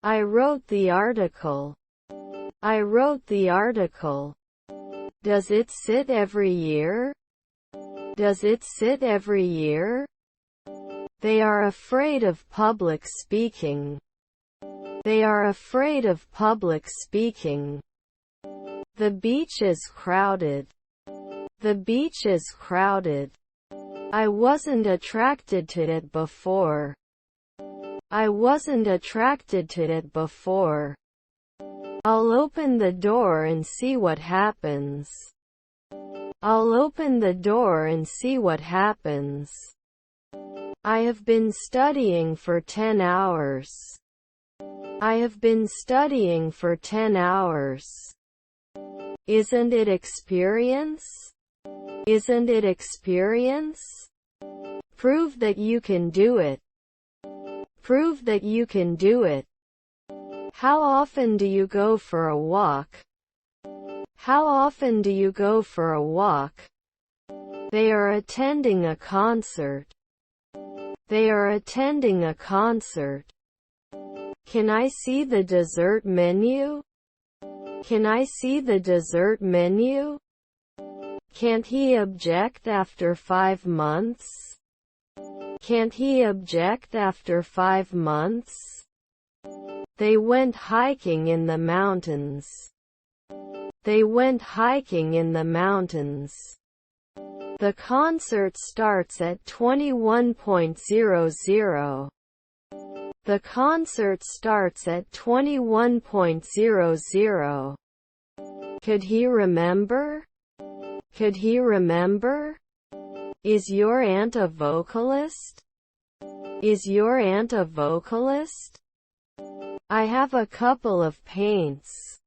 I wrote the article. I wrote the article. Does it sit every year? Does it sit every year? They are afraid of public speaking. They are afraid of public speaking. The beach is crowded. The beach is crowded. I wasn't attracted to it before. I wasn't attracted to it before. I'll open the door and see what happens. I'll open the door and see what happens. I have been studying for 10 hours. I have been studying for 10 hours. Isn't it experience? Isn't it experience? Prove that you can do it. Prove that you can do it. How often do you go for a walk? How often do you go for a walk? They are attending a concert. They are attending a concert. Can I see the dessert menu? Can I see the dessert menu? Can't he object after 5 months? Can't he object after 5 months? They went hiking in the mountains. They went hiking in the mountains. The concert starts at 21:00. The concert starts at 21:00. Could he remember? Could he remember? Is your aunt a vocalist? Is your aunt a vocalist? I have a couple of paints.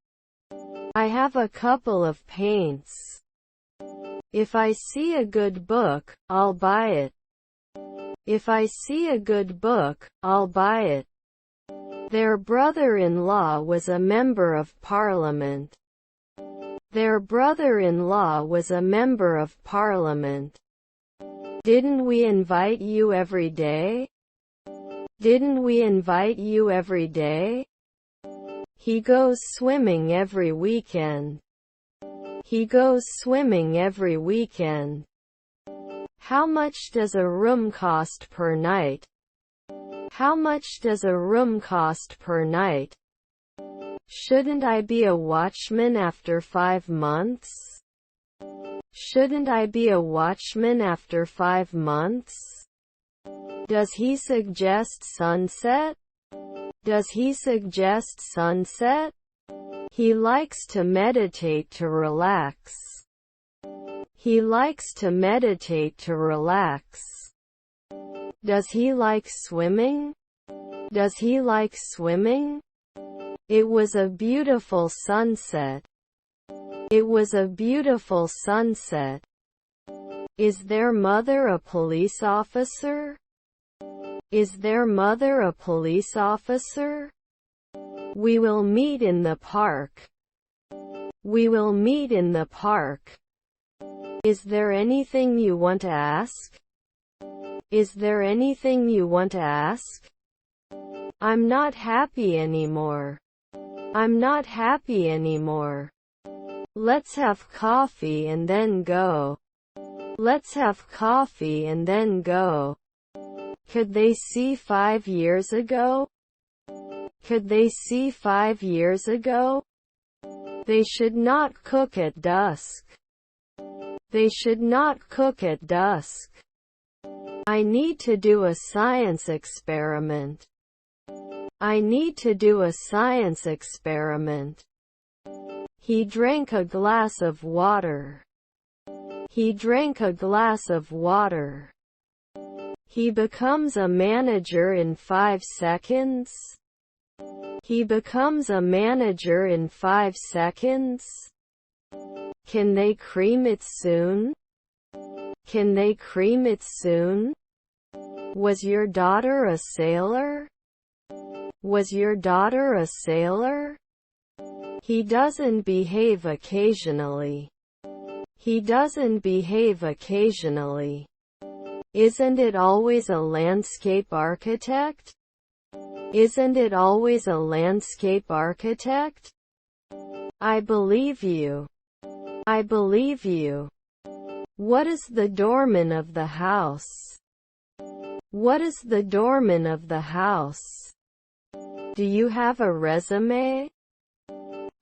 I have a couple of paints. If I see a good book, I'll buy it. If I see a good book, I'll buy it. Their brother-in-law was a member of parliament. Their brother-in-law was a member of parliament. Didn't we invite you every day? Didn't we invite you every day? He goes swimming every weekend. He goes swimming every weekend. How much does a room cost per night? How much does a room cost per night? Shouldn't I be a watchman after 5 months? Shouldn't I be a watchman after 5 months? Does he suggest sunset? Does he suggest sunset? He likes to meditate to relax. He likes to meditate to relax. Does he like swimming? Does he like swimming? It was a beautiful sunset. It was a beautiful sunset. Is their mother a police officer? Is their mother a police officer? We will meet in the park. We will meet in the park. Is there anything you want to ask? Is there anything you want to ask? I'm not happy anymore. I'm not happy anymore. Let's have coffee and then go. Let's have coffee and then go. Could they see 5 years ago? Could they see 5 years ago? They should not cook at dusk. They should not cook at dusk. I need to do a science experiment. I need to do a science experiment. He drank a glass of water. He drank a glass of water. He becomes a manager in 5 seconds. He becomes a manager in 5 seconds. Can they cream it soon? Can they cream it soon? Was your daughter a sailor? Was your daughter a sailor? He doesn't behave occasionally. He doesn't behave occasionally. Isn't it always a landscape architect? Isn't it always a landscape architect? I believe you. I believe you. What is the doorman of the house? What is the doorman of the house? Do you have a resume?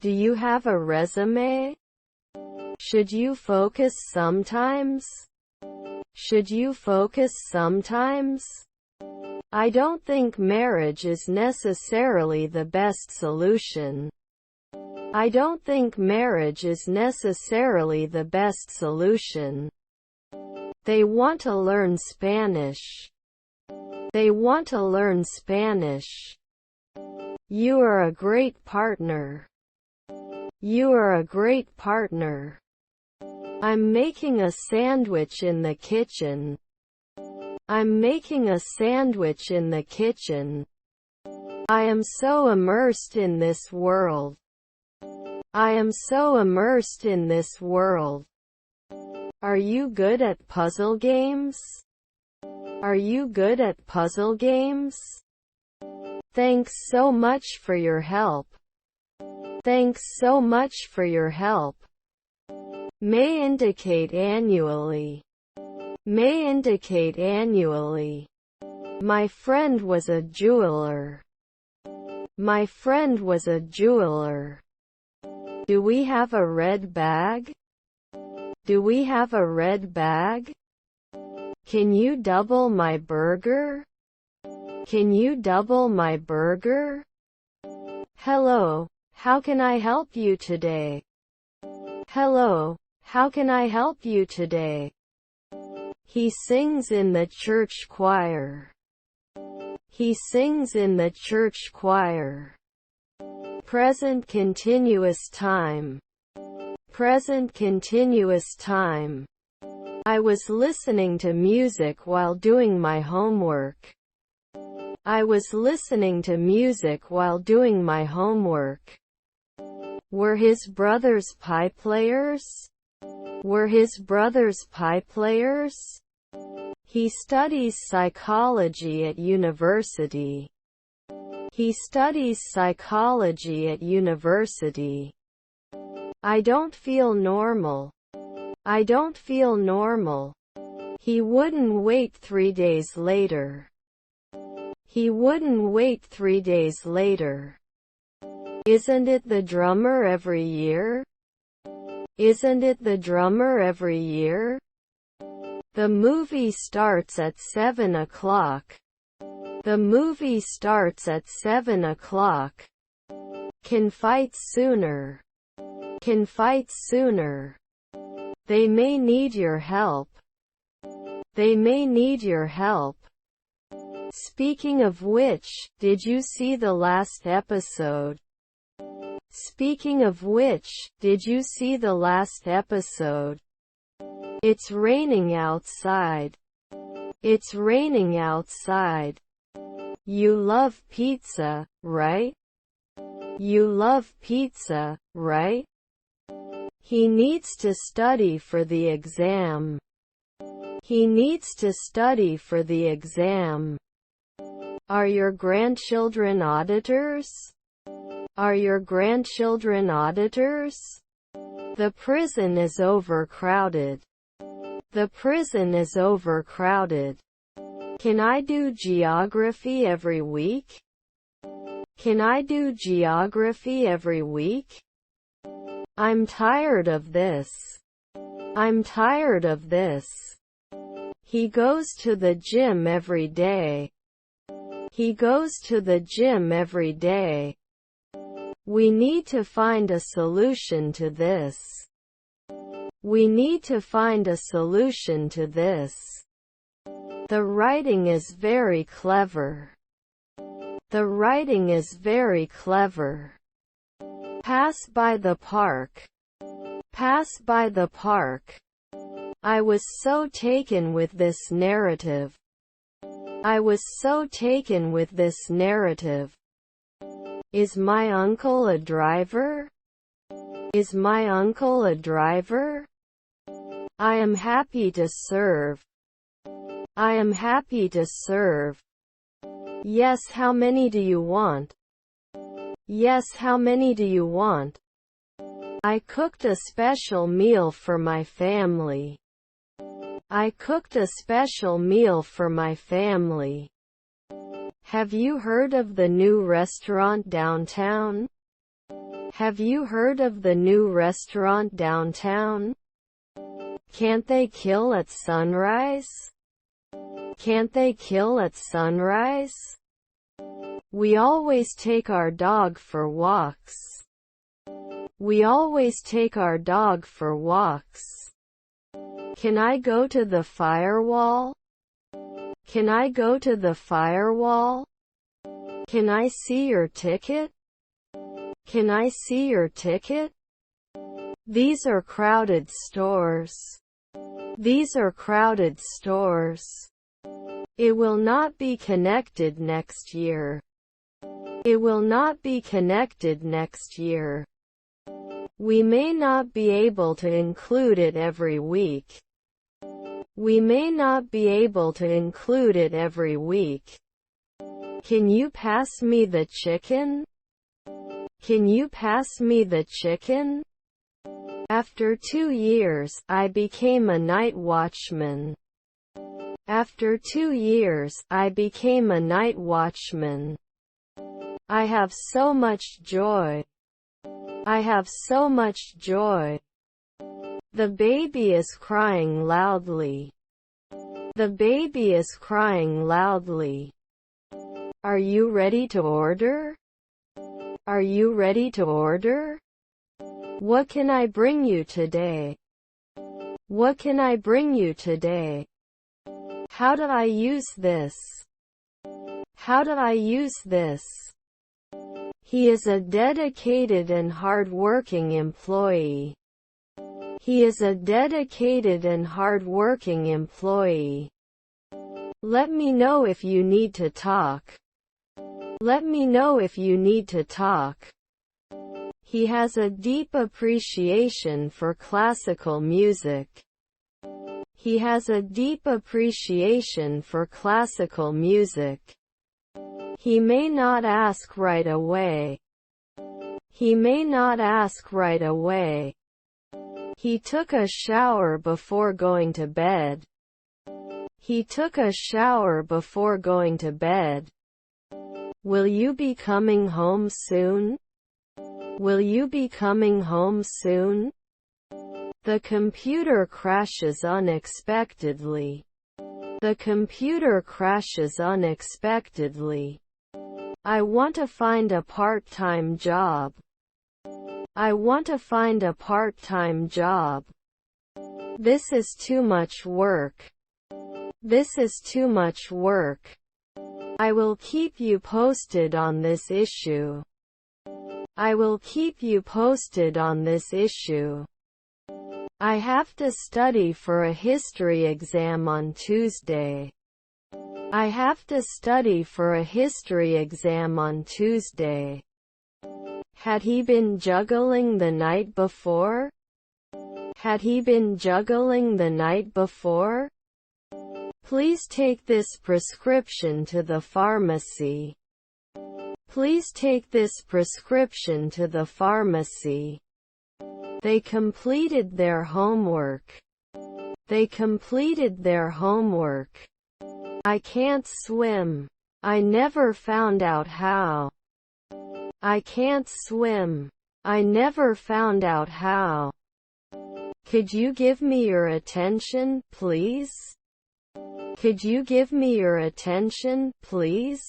Do you have a resume? Should you focus sometimes? Should you focus sometimes? I don't think marriage is necessarily the best solution. I don't think marriage is necessarily the best solution. They want to learn Spanish. They want to learn Spanish. You are a great partner. You are a great partner. I'm making a sandwich in the kitchen. I'm making a sandwich in the kitchen. I am so immersed in this world. I am so immersed in this world. Are you good at puzzle games? Are you good at puzzle games? Thanks so much for your help. Thanks so much for your help. May indicate annually. May indicate annually. My friend was a jeweler. My friend was a jeweler. Do we have a red bag? Do we have a red bag? Can you double my burger? Can you double my burger? Hello, how can I help you today? Hello, how can I help you today? He sings in the church choir. He sings in the church choir. Present continuous time. Present continuous time. I was listening to music while doing my homework. I was listening to music while doing my homework. Were his brothers pie players? Were his brothers pie players? He studies psychology at university. He studies psychology at university. I don't feel normal. I don't feel normal. He wouldn't wait 3 days later. He wouldn't wait 3 days later. Isn't it the drummer every year? Isn't it the drummer every year? The movie starts at 7 o'clock. The movie starts at 7 o'clock. Can fight sooner. Can fight sooner. They may need your help. They may need your help. Speaking of which, did you see the last episode? Speaking of which, did you see the last episode? It's raining outside. It's raining outside. You love pizza, right? You love pizza, right? He needs to study for the exam. He needs to study for the exam. Are your grandchildren auditors? Are your grandchildren auditors? The prison is overcrowded. The prison is overcrowded. Can I do geography every week? Can I do geography every week? I'm tired of this. I'm tired of this. He goes to the gym every day. He goes to the gym every day. We need to find a solution to this. We need to find a solution to this. The writing is very clever. The writing is very clever. Pass by the park. Pass by the park. I was so taken with this narrative. I was so taken with this narrative. Is my uncle a driver? Is my uncle a driver? I am happy to serve. I am happy to serve. Yes, how many do you want? Yes, how many do you want? I cooked a special meal for my family. I cooked a special meal for my family. Have you heard of the new restaurant downtown? Have you heard of the new restaurant downtown? Can't they kill at sunrise? Can't they kill at sunrise? We always take our dog for walks. We always take our dog for walks. Can I go to the firewall? Can I go to the firewall? Can I see your ticket? Can I see your ticket? These are crowded stores. These are crowded stores. It will not be connected next year. It will not be connected next year. We may not be able to include it every week. We may not be able to include it every week. Can you pass me the chicken? Can you pass me the chicken? After 2 years, I became a night watchman. After 2 years, I became a night watchman. I have so much joy. I have so much joy. The baby is crying loudly. The baby is crying loudly. Are you ready to order? Are you ready to order? What can I bring you today? What can I bring you today? How did I use this? How did I use this? He is a dedicated and hard-working employee. He is a dedicated and hard-working employee. Let me know if you need to talk. Let me know if you need to talk. He has a deep appreciation for classical music. He has a deep appreciation for classical music. He may not ask right away. He may not ask right away. He took a shower before going to bed. He took a shower before going to bed. Will you be coming home soon? Will you be coming home soon? The computer crashes unexpectedly. The computer crashes unexpectedly. I want to find a part-time job. I want to find a part-time job. This is too much work. This is too much work. I will keep you posted on this issue. I will keep you posted on this issue. I have to study for a history exam on Tuesday. I have to study for a history exam on Tuesday. Had he been juggling the night before? Had he been juggling the night before? Please take this prescription to the pharmacy. Please take this prescription to the pharmacy. They completed their homework. They completed their homework. I can't swim. I never found out how. I can't swim. I never found out how. Could you give me your attention, please? Could you give me your attention, please?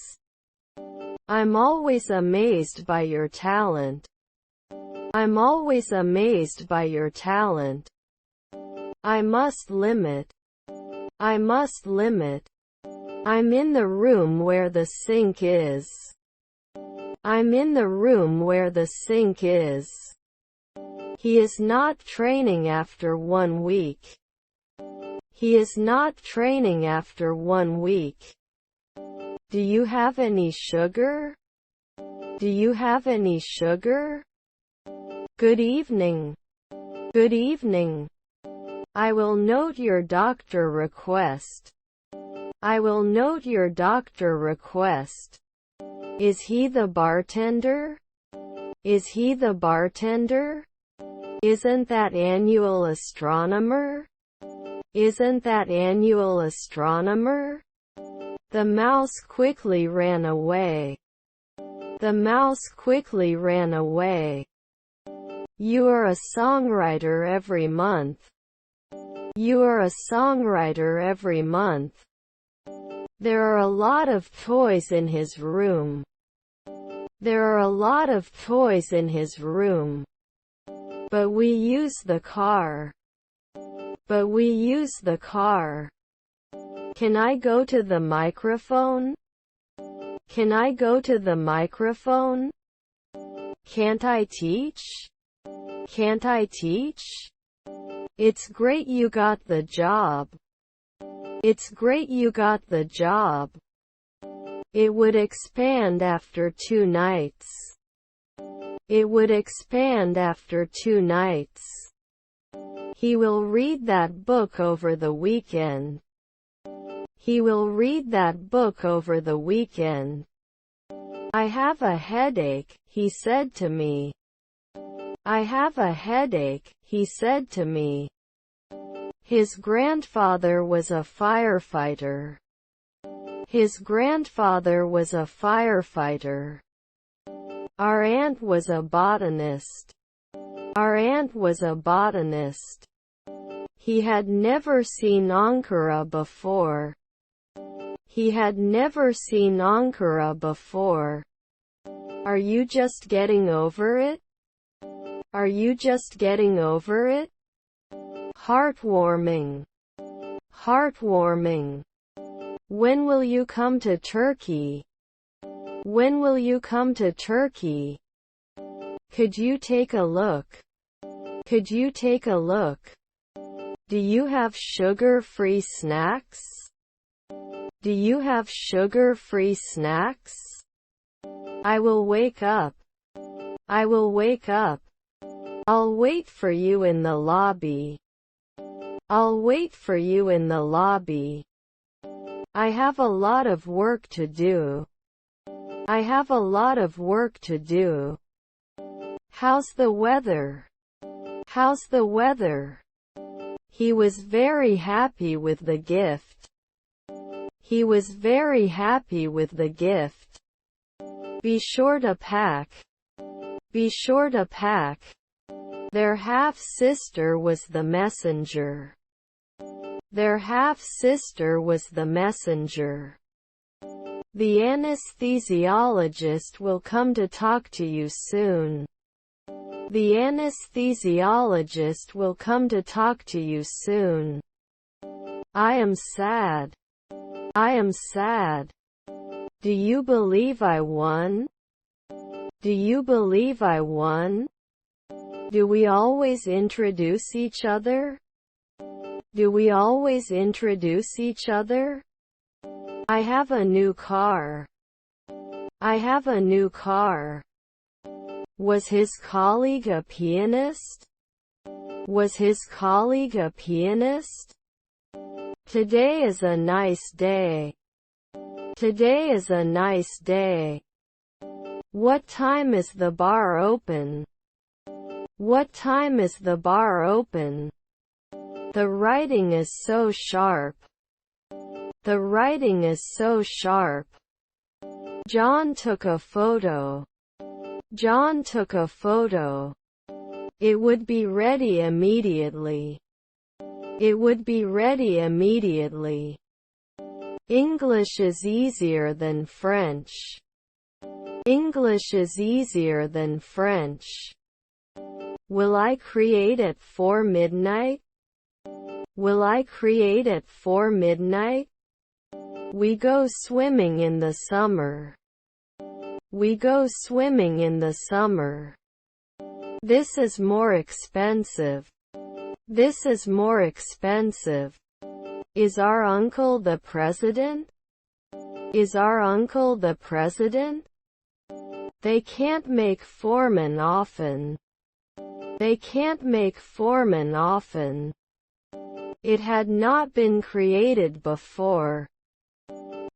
I'm always amazed by your talent. I'm always amazed by your talent. I must limit. I must limit. I'm in the room where the sink is. I'm in the room where the sink is. He is not training after 1 week. He is not training after 1 week. Do you have any sugar? Do you have any sugar? Good evening. Good evening. I will note your doctor request. I will note your doctor request. Is he the bartender? Is he the bartender? Isn't that annual astronomer? Isn't that annual astronomer? The mouse quickly ran away. The mouse quickly ran away. You are a songwriter every month. You are a songwriter every month. There are a lot of toys in his room. There are a lot of toys in his room. But we use the car. But we use the car. Can I go to the microphone? Can I go to the microphone? Can't I teach? Can't I teach? It's great you got the job. It's great you got the job. It would expand after 2 nights. It would expand after 2 nights. He will read that book over the weekend. He will read that book over the weekend. I have a headache, he said to me. I have a headache, he said to me. His grandfather was a firefighter. His grandfather was a firefighter. Our aunt was a botanist. Our aunt was a botanist. He had never seen Ankara before. He had never seen Ankara before. Are you just getting over it? Are you just getting over it? Heartwarming. Heartwarming. When will you come to Turkey? When will you come to Turkey? Could you take a look? Could you take a look? Do you have sugar-free snacks? Do you have sugar-free snacks? I will wake up. I will wake up. I'll wait for you in the lobby. I'll wait for you in the lobby. I have a lot of work to do. I have a lot of work to do. How's the weather? How's the weather? He was very happy with the gift. He was very happy with the gift. Be sure to pack. Be sure to pack. Their half-sister was the messenger. Their half-sister was the messenger. The anesthesiologist will come to talk to you soon. The anesthesiologist will come to talk to you soon. I am sad. I am sad. Do you believe I won? Do you believe I won? Do we always introduce each other? Do we always introduce each other? I have a new car. I have a new car. Was his colleague a pianist? Was his colleague a pianist? Today is a nice day. Today is a nice day. What time is the bar open? What time is the bar open? The writing is so sharp. The writing is so sharp. John took a photo. John took a photo. It would be ready immediately. It would be ready immediately. English is easier than French. English is easier than French. Will I create at 4 midnight? Will I create at 4 midnight? We go swimming in the summer. We go swimming in the summer. This is more expensive. This is more expensive. Is our uncle the president? Is our uncle the president? They can't make foreman often. They can't make foreman often. It had not been created before.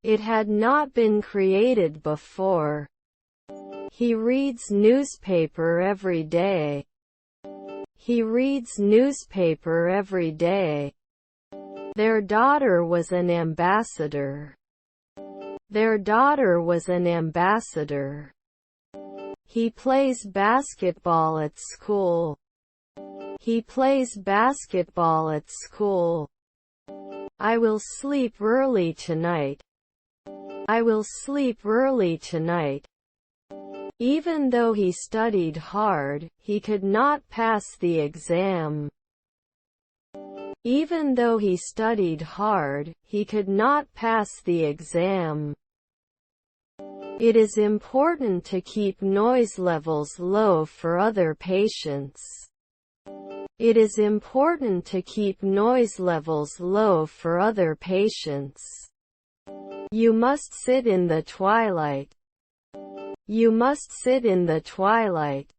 It had not been created before. He reads newspaper every day. He reads newspaper every day. Their daughter was an ambassador. Their daughter was an ambassador. He plays basketball at school. He plays basketball at school. I will sleep early tonight. I will sleep early tonight. Even though he studied hard, he could not pass the exam. Even though he studied hard, he could not pass the exam. It is important to keep noise levels low for other patients. It is important to keep noise levels low for other patients. You must sit in the twilight. You must sit in the twilight.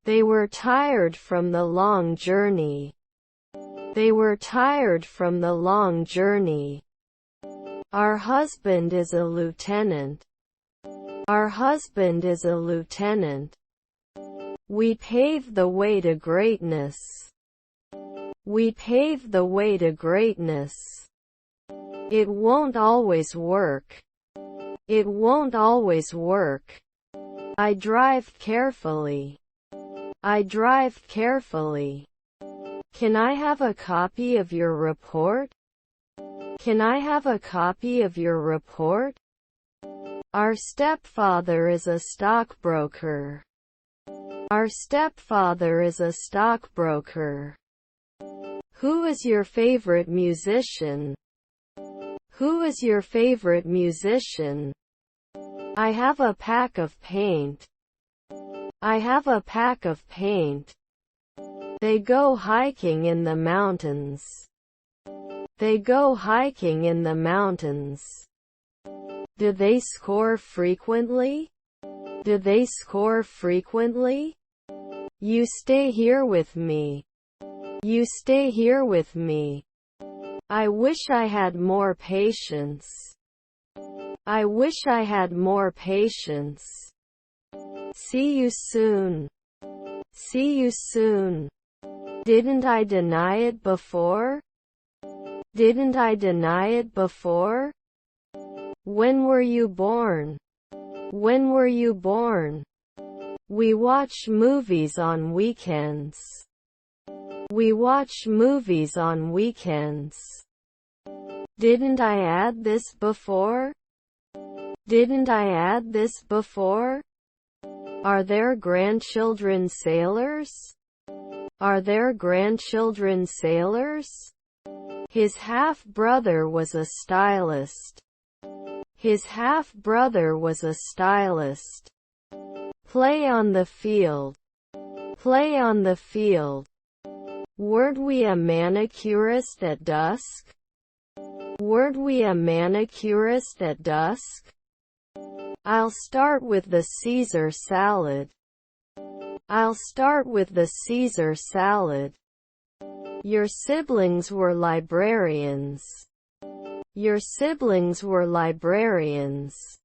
They were tired from the long journey. They were tired from the long journey. Our husband is a lieutenant. Our husband is a lieutenant. We pave the way to greatness. We pave the way to greatness. It won't always work. It won't always work. I drive carefully. I drive carefully. Can I have a copy of your report? Can I have a copy of your report? Our stepfather is a stockbroker. Our stepfather is a stockbroker. Who is your favorite musician? Who is your favorite musician? I have a pack of paint. I have a pack of paint. They go hiking in the mountains. They go hiking in the mountains. Do they score frequently? Do they score frequently? You stay here with me. You stay here with me. I wish I had more patience. I wish I had more patience. See you soon. See you soon. Didn't I deny it before? Didn't I deny it before? When were you born? When were you born? We watch movies on weekends. We watch movies on weekends. Didn't I add this before? Didn't I add this before? Are there grandchildren sailors? Are there grandchildren sailors? His half-brother was a stylist. His half-brother was a stylist. Play on the field. Play on the field. Weren't we a manicurist at dusk? Weren't we a manicurist at dusk? I'll start with the Caesar salad. I'll start with the Caesar salad. Your siblings were librarians. Your siblings were librarians.